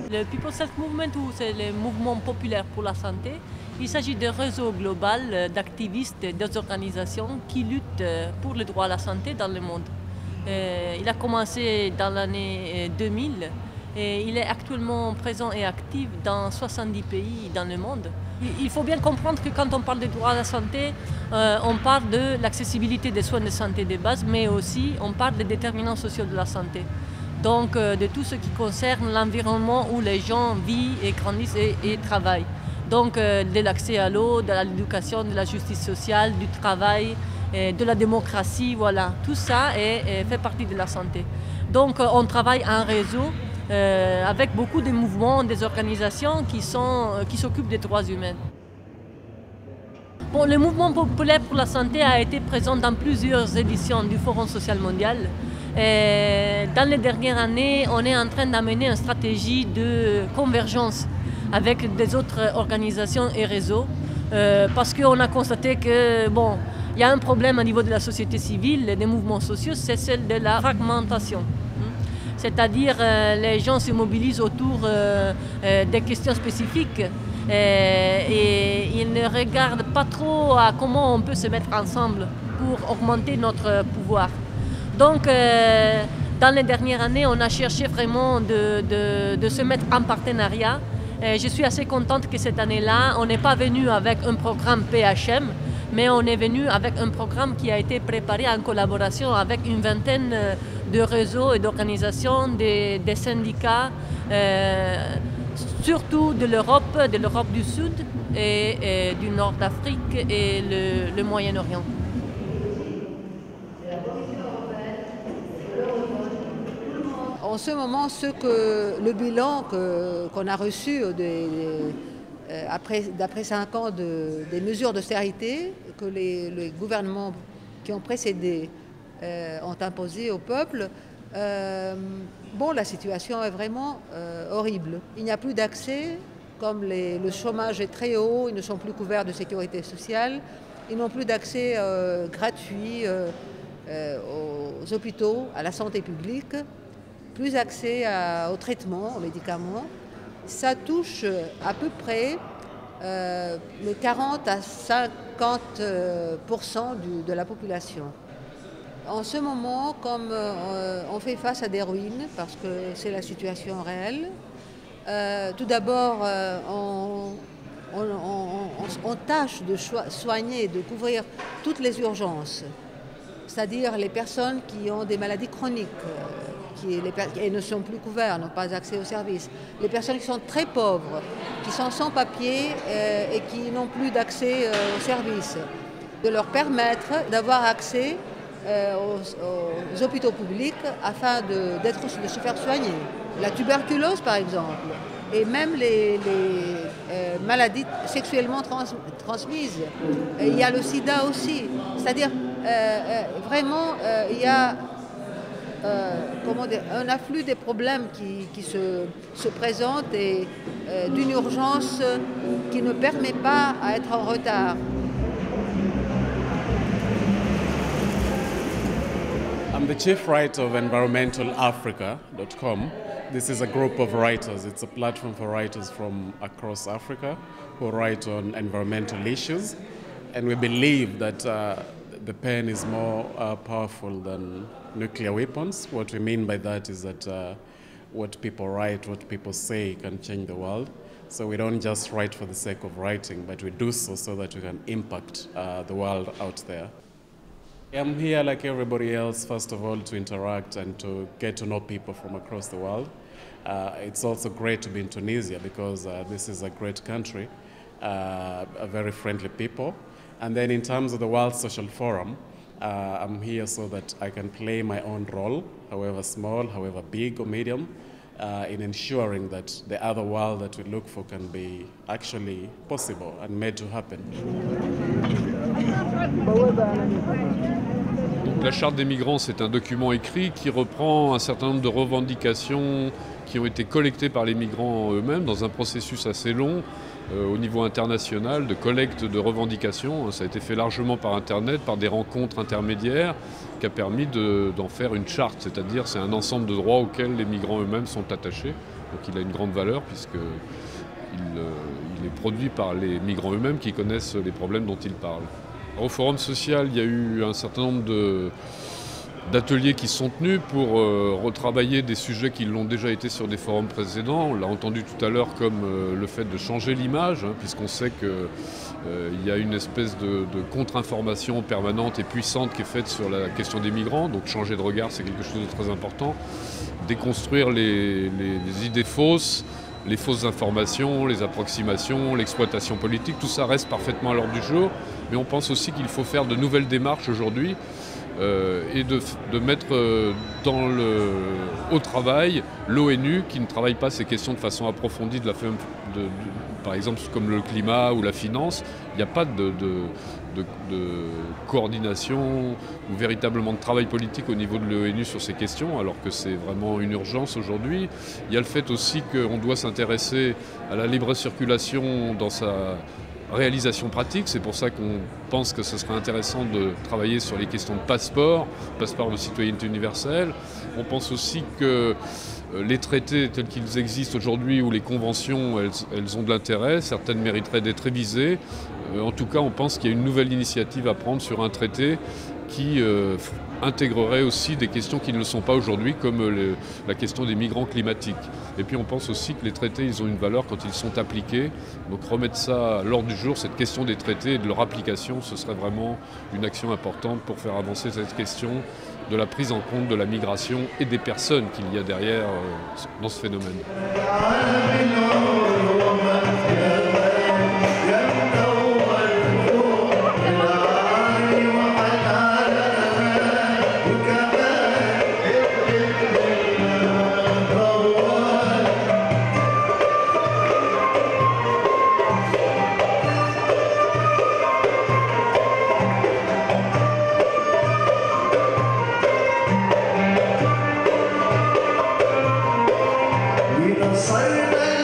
Le People's Health Movement, ou c'est le mouvement populaire pour la santé, il s'agit d'un réseau global d'activistes et d'organisations qui luttent pour le droit à la santé dans le monde. Il a commencé dans l'année 2000 et il est actuellement présent et actif dans 70 pays dans le monde. Il faut bien comprendre que quand on parle de droit à la santé, on parle de l'accessibilité des soins de santé de base, mais aussi on parle des déterminants sociaux de la santé. Donc de tout ce qui concerne l'environnement où les gens vivent et grandissent et travaillent. Donc de l'accès à l'eau, de l'éducation, de la justice sociale, du travail, de la démocratie, voilà. Tout ça fait partie de la santé. Donc on travaille en réseau avec beaucoup de mouvements, des organisations qui s'occupent des droits humains. Bon, le mouvement populaire pour la santé a été présent dans plusieurs éditions du Forum social mondial. Dans les dernières années, on est en train d'amener une stratégie de convergence avec des autres organisations et réseaux parce qu'on a constaté que bon, il y a un problème au niveau de la société civile et des mouvements sociaux, c'est celle de la fragmentation. C'est-à-dire les gens se mobilisent autour des questions spécifiques et ils ne regardent pas trop à comment on peut se mettre ensemble pour augmenter notre pouvoir. Donc, dans les dernières années, on a cherché vraiment de se mettre en partenariat. Je suis assez contente que cette année-là, on n'est pas venu avec un programme PHM, mais on est venu avec un programme qui a été préparé en collaboration avec une vingtaine de réseaux et d'organisations, des syndicats, surtout de l'Europe du Sud et du Nord d'Afrique et le Moyen-Orient. En ce moment, le bilan qu'on a reçu d'après 5 ans des mesures d'austérité que les gouvernements qui ont précédé ont imposées au peuple, bon, la situation est vraiment horrible. Il n'y a plus d'accès, comme le chômage est très haut, ils ne sont plus couverts de sécurité sociale, ils n'ont plus d'accès gratuit aux hôpitaux, à la santé publique, plus accès aux traitements, aux médicaments. Ça touche à peu près le 40 à 50% de la population. En ce moment, comme on fait face à des ruines, parce que c'est la situation réelle, tout d'abord, on tâche de soigner, de couvrir toutes les urgences, c'est-à-dire les personnes qui ont des maladies chroniques, et ne sont plus couverts, n'ont pas accès aux services. Les personnes qui sont très pauvres, qui sont sans papier et qui n'ont plus d'accès aux services. De leur permettre d'avoir accès aux hôpitaux publics afin de se faire soigner. La tuberculose par exemple, et même les maladies sexuellement transmises. Et il y a le sida aussi. C'est-à-dire vraiment il y a un afflux des problèmes qui se présentent et d'une urgence qui ne permet pas à être en retard. I'm the chief writer of EnvironmentalAfrica.com. This is a group of writers. It's a platform for writers from across Africa who write on environmental issues. And we believe that the pen is more powerful than nuclear weapons. What we mean by that is that what people write, what people say can change the world. So we don't just write for the sake of writing, but we do so that we can impact the world out there. I'm here like everybody else, first of all, to interact and to get to know people from across the world. It's also great to be in Tunisia because this is a great country, a very friendly people. And then in terms of the World Social Forum, I'm here so that I can play my own role, however small, however big or medium, in ensuring that the other world that we look for can be actually possible and made to happen. Donc, la Charte des migrants, c'est un document écrit qui reprend un certain nombre de revendications qui ont été collectées par les migrants eux-mêmes dans un processus assez long au niveau international de collecte de revendications. Ça a été fait largement par Internet, par des rencontres intermédiaires qui a permis d'en faire une charte, c'est-à-dire c'est un ensemble de droits auxquels les migrants eux-mêmes sont attachés. Donc il a une grande valeur puisqu'il est produit par les migrants eux-mêmes qui connaissent les problèmes dont ils parlent. Alors, au Forum social, il y a eu un certain nombre d'ateliers qui sont tenus pour retravailler des sujets qui l'ont déjà été sur des forums précédents. On l'a entendu tout à l'heure comme le fait de changer l'image, puisqu'on sait qu'il y a une espèce de contre-information permanente et puissante qui est faite sur la question des migrants. Donc changer de regard, c'est quelque chose de très important. Déconstruire les idées fausses, les fausses informations, les approximations, l'exploitation politique, tout ça reste parfaitement à l'ordre du jour. Mais on pense aussi qu'il faut faire de nouvelles démarches aujourd'hui et de mettre au travail l'ONU qui ne travaille pas ces questions de façon approfondie, par exemple comme le climat ou la finance. Il n'y a pas de coordination ou véritablement de travail politique au niveau de l'ONU sur ces questions, alors que c'est vraiment une urgence aujourd'hui. Il y a le fait aussi qu'on doit s'intéresser à la libre circulation dans sa réalisation pratique. C'est pour ça qu'on pense que ce serait intéressant de travailler sur les questions de passeport de citoyenneté universelle. On pense aussi que les traités tels qu'ils existent aujourd'hui ou les conventions, elles ont de l'intérêt, certaines mériteraient d'être révisées. En tout cas, on pense qu'il y a une nouvelle initiative à prendre sur un traité qui intégrerait aussi des questions qui ne le sont pas aujourd'hui, comme la question des migrants climatiques. Et puis on pense aussi que les traités, ils ont une valeur quand ils sont appliqués. Donc remettre ça à l'ordre du jour, cette question des traités et de leur application, ce serait vraiment une action importante pour faire avancer cette question de la prise en compte de la migration et des personnes qu'il y a derrière dans ce phénomène. Silent